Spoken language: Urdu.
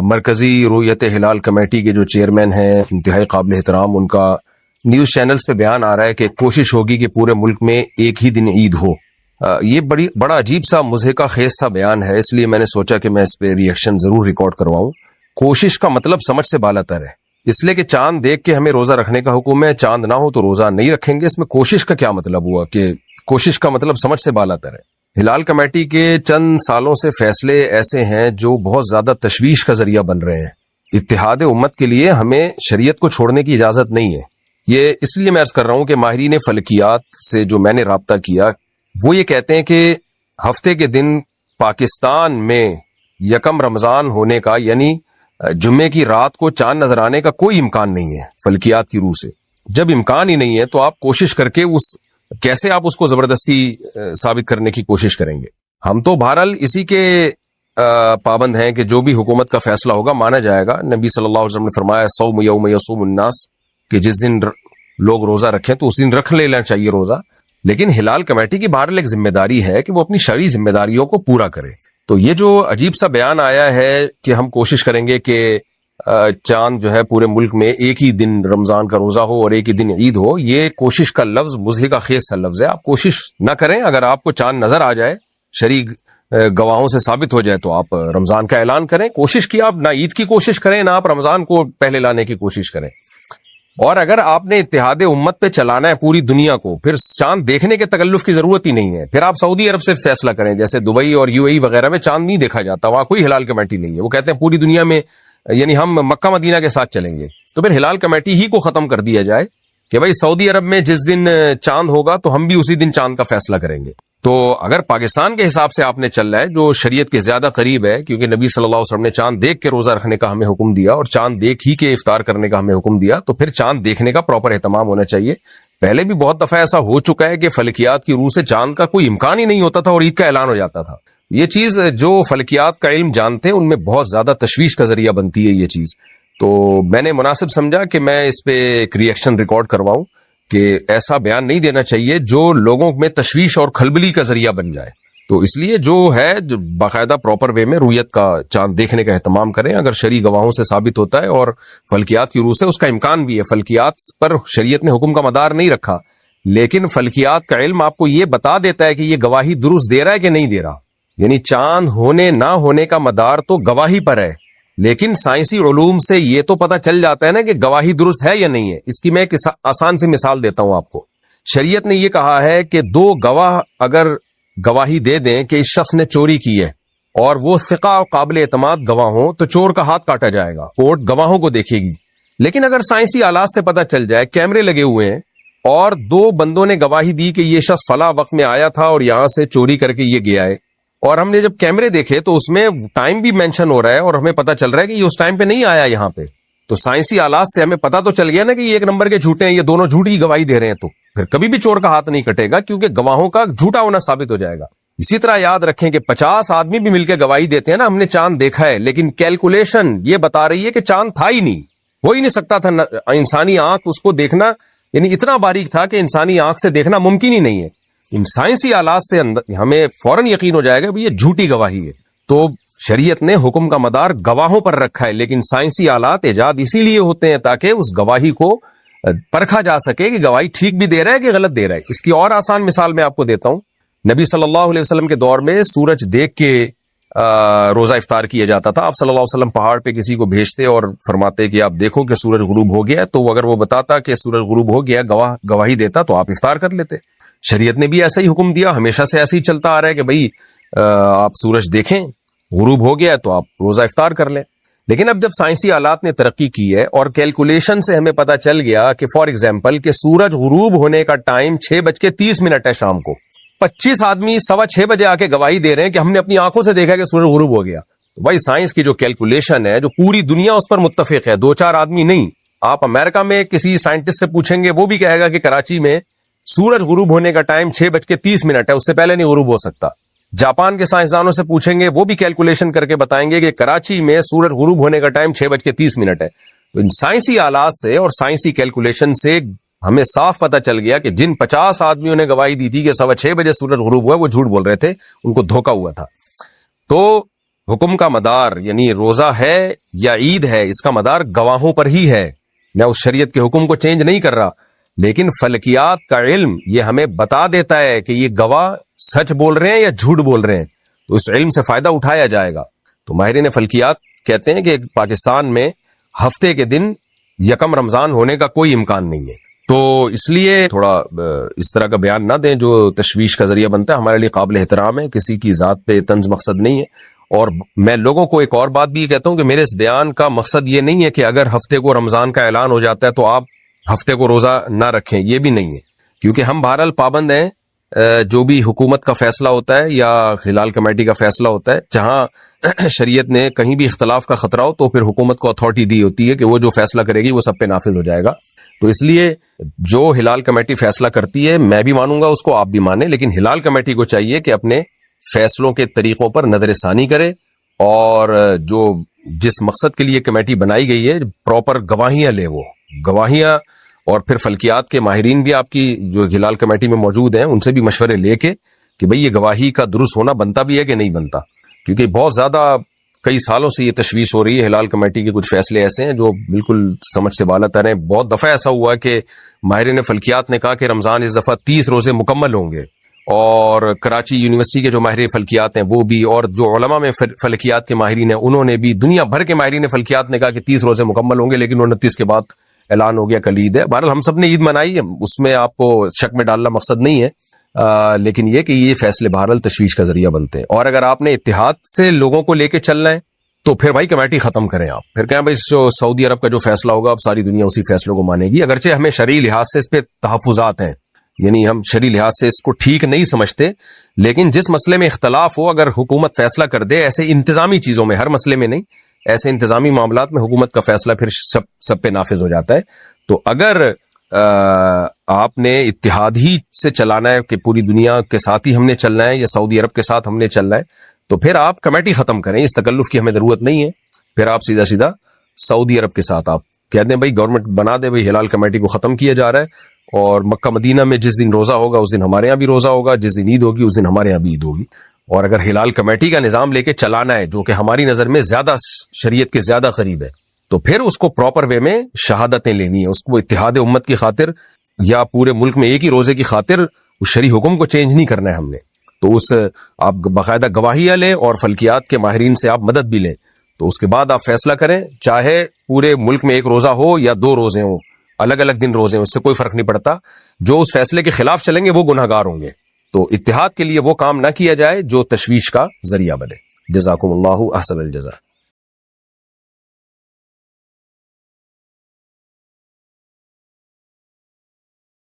مرکزی رؤیت ہلال کمیٹی کے جو چیئرمین ہیں انتہائی قابل احترام، ان کا نیوز چینلز پہ بیان آ رہا ہے کہ کوشش ہوگی کہ پورے ملک میں ایک ہی دن عید ہو۔ یہ بڑا عجیب سا مضحکہ خیز سا بیان ہے، اس لیے میں نے سوچا کہ میں اس پہ ریئیکشن ضرور ریکارڈ کرواؤں۔ کوشش کا مطلب سمجھ سے بالاتر ہے، اس لیے کہ چاند دیکھ کے ہمیں روزہ رکھنے کا حکم ہے، چاند نہ ہو تو روزہ نہیں رکھیں گے۔ اس میں کوشش کا کیا مطلب ہوا کہ کوشش کا مطلب سمجھ سے بالاتر ہے؟ ہلال کمیٹی کے چند سالوں سے فیصلے ایسے ہیں جو بہت زیادہ تشویش کا ذریعہ بن رہے ہیں۔ اتحاد امت کے لیے ہمیں شریعت کو چھوڑنے کی اجازت نہیں ہے۔ یہ اس لیے میں عرض کر رہا ہوں کہ ماہرین فلکیات سے جو میں نے رابطہ کیا، وہ یہ کہتے ہیں کہ ہفتے کے دن پاکستان میں یکم رمضان ہونے کا، یعنی جمعے کی رات کو چاند نظر آنے کا کوئی امکان نہیں ہے فلکیات کی روح سے۔ جب امکان ہی نہیں ہے تو آپ کوشش کر کے کیسے آپ اس کو زبردستی ثابت کرنے کی کوشش کریں گے؟ ہم تو بہرحال اسی کے پابند ہیں کہ جو بھی حکومت کا فیصلہ ہوگا مانا جائے گا۔ نبی صلی اللہ علیہ وسلم نے فرمایا صوم یوم یصوم الناس، کہ جس دن لوگ روزہ رکھیں تو اس دن رکھ لینا چاہیے روزہ، لیکن ہلال کمیٹی کی بہرحال ایک ذمہ داری ہے کہ وہ اپنی شرعی ذمہ داریوں کو پورا کرے۔ تو یہ جو عجیب سا بیان آیا ہے کہ ہم کوشش کریں گے کہ چاند جو ہے پورے ملک میں ایک ہی دن رمضان کا روزہ ہو اور ایک ہی دن عید ہو، یہ کوشش کا لفظ مضحکہ خیز سا لفظ ہے۔ آپ کوشش نہ کریں، اگر آپ کو چاند نظر آ جائے، شرعی گواہوں سے ثابت ہو جائے تو آپ رمضان کا اعلان کریں۔ کوشش کی آپ نہ عید کی کوشش کریں، نہ آپ رمضان کو پہلے لانے کی کوشش کریں۔ اور اگر آپ نے اتحاد امت پہ چلانا ہے پوری دنیا کو، پھر چاند دیکھنے کے تکلف کی ضرورت ہی نہیں ہے۔ پھر آپ سعودی عرب سے فیصلہ کریں، جیسے دبئی اور UAE وغیرہ میں چاند نہیں دیکھا جاتا، وہاں کوئی ہلال کمیٹی نہیں ہے۔ وہ کہتے ہیں پوری دنیا میں، یعنی ہم مکہ مدینہ کے ساتھ چلیں گے، تو پھر ہلال کمیٹی ہی کو ختم کر دیا جائے کہ بھائی سعودی عرب میں جس دن چاند ہوگا تو ہم بھی اسی دن چاند کا فیصلہ کریں گے۔ تو اگر پاکستان کے حساب سے آپ نے چل رہا ہے جو شریعت کے زیادہ قریب ہے، کیونکہ نبی صلی اللہ علیہ وسلم نے چاند دیکھ کے روزہ رکھنے کا ہمیں حکم دیا اور چاند دیکھ ہی کے افطار کرنے کا ہمیں حکم دیا، تو پھر چاند دیکھنے کا پراپر اہتمام ہونا چاہیے۔ پہلے بھی بہت دفعہ ایسا ہو چکا ہے کہ فلکیات کی روح سے چاند کا کوئی امکان ہی نہیں ہوتا تھا اور عید کا اعلان ہو جاتا تھا۔ یہ چیز جو فلکیات کا علم جانتے ہیں ان میں بہت زیادہ تشویش کا ذریعہ بنتی ہے یہ چیز۔ تو میں نے مناسب سمجھا کہ میں اس پہ ایک ریئیکشن ریکارڈ کرواؤں کہ ایسا بیان نہیں دینا چاہیے جو لوگوں میں تشویش اور کھلبلی کا ذریعہ بن جائے۔ تو اس لیے جو ہے جو باقاعدہ پراپر وے میں رویت کا چاند دیکھنے کا اہتمام کریں، اگر شرعی گواہوں سے ثابت ہوتا ہے اور فلکیات کی روح سے اس کا امکان بھی ہے۔ فلکیات پر شریعت نے حکم کا مدار نہیں رکھا، لیکن فلکیات کا علم آپ کو یہ بتا دیتا ہے کہ یہ گواہی درست دے رہا ہے کہ نہیں دے رہا۔ یعنی چاند ہونے نہ ہونے کا مدار تو گواہی پر ہے، لیکن سائنسی علوم سے یہ تو پتہ چل جاتا ہے نا کہ گواہی درست ہے یا نہیں ہے۔ اس کی میں ایک آسان سی مثال دیتا ہوں آپ کو۔ شریعت نے یہ کہا ہے کہ دو گواہ اگر گواہی دے دیں کہ اس شخص نے چوری کی ہے اور وہ ثقہ اور قابل اعتماد گواہ ہوں تو چور کا ہاتھ کاٹا جائے گا، کورٹ گواہوں کو دیکھے گی۔ لیکن اگر سائنسی آلات سے پتہ چل جائے، کیمرے لگے ہوئے ہیں اور دو بندوں نے گواہی دی کہ یہ شخص فلاں وقت میں آیا تھا اور یہاں سے چوری کر کے یہ گیا ہے، اور ہم نے جب کیمرے دیکھے تو اس میں ٹائم بھی مینشن ہو رہا ہے اور ہمیں پتہ چل رہا ہے کہ یہ اس ٹائم پہ نہیں آیا یہاں پہ، تو سائنسی آلات سے ہمیں پتہ تو چل گیا نا کہ یہ ایک نمبر کے جھوٹے ہیں، یہ دونوں جھوٹی گواہی دے رہے ہیں، تو پھر کبھی بھی چور کا ہاتھ نہیں کٹے گا کیونکہ گواہوں کا جھوٹا ہونا ثابت ہو جائے گا۔ اسی طرح یاد رکھیں کہ 50 آدمی بھی مل کے گواہی دیتے ہیں نا ہم نے چاند دیکھا ہے، لیکن کیلکولیشن یہ بتا رہی ہے کہ چاند تھا ہی نہیں، ہو ہی نہیں سکتا تھا، انسانی آنکھ اس کو دیکھنا یعنی اتنا باریک تھا کہ انسانی آنکھ سے دیکھنا ممکن ہی نہیں ہے۔ ان سائنسی آلات سے ہمیں فوراً یقین ہو جائے گا کہ یہ جھوٹی گواہی ہے۔ تو شریعت نے حکم کا مدار گواہوں پر رکھا ہے، لیکن سائنسی آلات ایجاد اسی لیے ہوتے ہیں تاکہ اس گواہی کو پرکھا جا سکے کہ گواہی ٹھیک بھی دے رہا ہے کہ غلط دے رہا ہے۔ اس کی اور آسان مثال میں آپ کو دیتا ہوں۔ نبی صلی اللہ علیہ وسلم کے دور میں سورج دیکھ کے روزہ افطار کیا جاتا تھا۔ آپ صلی اللہ علیہ وسلم پہاڑ پہ کسی کو بھیجتے اور فرماتے کہ آپ دیکھو کہ سورج غروب ہو گیا، تو اگر وہ بتاتا کہ سورج غروب ہو گیا، گواہی دیتا، تو آپ افطار کر لیتے۔ شریعت نے بھی ایسا ہی حکم دیا، ہمیشہ سے ایسا ہی چلتا آ رہا ہے کہ بھئی آپ سورج دیکھیں، غروب ہو گیا تو آپ روزہ افطار کر لیں۔ لیکن اب جب سائنسی آلات نے ترقی کی ہے اور کیلکولیشن سے ہمیں پتہ چل گیا کہ فار ایگزامپل کہ سورج غروب ہونے کا ٹائم 6:30 ہے شام کو، 25 آدمی 6:15 بجے آ کے گواہی دے رہے ہیں کہ ہم نے اپنی آنکھوں سے دیکھا کہ سورج غروب ہو گیا، تو بھائی سائنس کی جو کیلکولیشن ہے، جو پوری دنیا اس پر متفق ہے، 2-4 آدمی نہیں۔ آپ امریکہ میں کسی سائنٹسٹ سے پوچھیں گے، وہ بھی کہے گا کہ کراچی میں سورج غروب ہونے کا ٹائم 6:30 ہے، اس سے پہلے نہیں غروب ہو سکتا۔ جاپان کے سائنسدانوں سے پوچھیں گے، وہ بھی کیلکولیشن کر کے بتائیں گے کہ کراچی میں سورج غروب ہونے کا ٹائم 6:30 ہے۔ تو ان سائنسی آلات سے اور سائنسی کیلکولیشن سے ہمیں صاف پتہ چل گیا کہ جن 50 آدمیوں نے گواہی دی تھی کہ 6:15 بجے سورج غروب ہوا، وہ جھوٹ بول رہے تھے، ان کو دھوکا ہوا تھا۔ تو حکم کا مدار یعنی روزہ ہے یا عید ہے، اس کا مدار گواہوں پر ہی ہے. میں اس شریعت کے حکم کو چینج نہیں کر رہا، لیکن فلکیات کا علم یہ ہمیں بتا دیتا ہے کہ یہ گواہ سچ بول رہے ہیں یا جھوٹ بول رہے ہیں، تو اس علم سے فائدہ اٹھایا جائے گا. تو ماہرین فلکیات کہتے ہیں کہ پاکستان میں ہفتے کے دن یکم رمضان ہونے کا کوئی امکان نہیں ہے. تو اس لیے تھوڑا اس طرح کا بیان نہ دیں جو تشویش کا ذریعہ بنتا ہے. ہمارے لیے قابل احترام ہے، کسی کی ذات پہ طنز مقصد نہیں ہے. اور میں لوگوں کو ایک اور بات بھی کہتا ہوں کہ میرے اس بیان کا مقصد یہ نہیں ہے کہ اگر ہفتے کو رمضان کا اعلان ہو جاتا ہے تو آپ ہفتے کو روزہ نہ رکھیں، یہ بھی نہیں ہے، کیونکہ ہم بہرحال پابند ہیں. جو بھی حکومت کا فیصلہ ہوتا ہے یا ہلال کمیٹی کا فیصلہ ہوتا ہے، جہاں شریعت نے کہیں بھی اختلاف کا خطرہ ہو تو پھر حکومت کو اتھارٹی دی ہوتی ہے کہ وہ جو فیصلہ کرے گی وہ سب پہ نافذ ہو جائے گا. تو اس لیے جو ہلال کمیٹی فیصلہ کرتی ہے میں بھی مانوں گا اس کو، آپ بھی مانیں، لیکن ہلال کمیٹی کو چاہیے کہ اپنے فیصلوں کے طریقوں پر نظر ثانی کرے اور جو جس مقصد کے لیے کمیٹی بنائی گئی ہے پراپر گواہیاں لے، وہ گواہیاں. اور پھر فلکیات کے ماہرین بھی آپ کی جو ہلال کمیٹی میں موجود ہیں ان سے بھی مشورے لے کے کہ بھئی یہ گواہی کا درست ہونا بنتا بھی ہے کہ نہیں بنتا. کیونکہ بہت زیادہ کئی سالوں سے یہ تشویش ہو رہی ہے، ہلال کمیٹی کے کچھ فیصلے ایسے ہیں جو بالکل سمجھ سے بالا تر ہیں. بہت دفعہ ایسا ہوا کہ ماہرین فلکیات نے کہا کہ رمضان اس دفعہ 30 روزے مکمل ہوں گے، اور کراچی یونیورسٹی کے جو ماہر فلکیات ہیں وہ بھی، اور جو علماء میں فلکیات کے ماہرین ہیں انہوں نے بھی، دنیا بھر کے ماہرین فلکیات نے کہا کہ 30 روزے مکمل ہوں گے، لیکن 29 کے بعد اعلان ہو گیا کل عید ہے. بہرحال ہم سب نے عید منائی، اس میں آپ کو شک میں ڈالنا مقصد نہیں ہے، لیکن یہ کہ یہ فیصلے بہرحال تشویش کا ذریعہ بنتے ہیں. اور اگر آپ نے اتحاد سے لوگوں کو لے کے چلنا ہے تو پھر بھائی کمیٹی ختم کریں. آپ پھر کہیں بھائی جو سعودی عرب کا جو فیصلہ ہوگا اب ساری دنیا اسی فیصلوں کو مانے گی، اگرچہ ہمیں شرعی لحاظ سے اس پہ تحفظات ہیں، یعنی ہم شرعی لحاظ سے اس کو ٹھیک نہیں سمجھتے، لیکن جس مسئلے میں اختلاف ہو اگر حکومت فیصلہ کر دے، ایسے انتظامی چیزوں میں، ہر مسئلے میں نہیں، ایسے انتظامی معاملات میں حکومت کا فیصلہ پھر سب پہ نافذ ہو جاتا ہے. تو اگر آپ نے اتحاد ہی سے چلانا ہے کہ پوری دنیا کے ساتھ ہی ہم نے چلنا ہے یا سعودی عرب کے ساتھ ہم نے چلنا ہے، تو پھر آپ کمیٹی ختم کریں، اس تکلف کی ہمیں ضرورت نہیں ہے. پھر آپ سیدھا سعودی عرب کے ساتھ آپ کہہ دیں بھائی گورنمنٹ بنا دے بھائی ہلال کمیٹی کو ختم کیا جا رہا ہے، اور مکہ مدینہ میں جس دن روزہ ہوگا اس دن ہمارے یہاں بھی روزہ ہوگا، جس دن عید ہوگی اس دن ہمارے یہاں بھی عید ہوگی. اور اگر ہلال کمیٹی کا نظام لے کے چلانا ہے جو کہ ہماری نظر میں زیادہ شریعت کے زیادہ قریب ہے، تو پھر اس کو پراپر وے میں شہادتیں لینی ہے، اس کو اتحاد امت کی خاطر یا پورے ملک میں ایک ہی روزے کی خاطر اس شرعی حکم کو چینج نہیں کرنا ہے ہم نے. تو اس آپ باقاعدہ گواہیاں لیں اور فلکیات کے ماہرین سے آپ مدد بھی لیں، تو اس کے بعد آپ فیصلہ کریں، چاہے پورے ملک میں ایک روزہ ہو یا 2 روزے ہوں، الگ الگ دن روزے ہوں، اس سے کوئی فرق نہیں پڑتا. جو اس فیصلے کے خلاف چلیں گے وہ گناہگار ہوں گے. تو اتحاد کے لیے وہ کام نہ کیا جائے جو تشویش کا ذریعہ بنے. جزاکم اللہ احسن الجزا.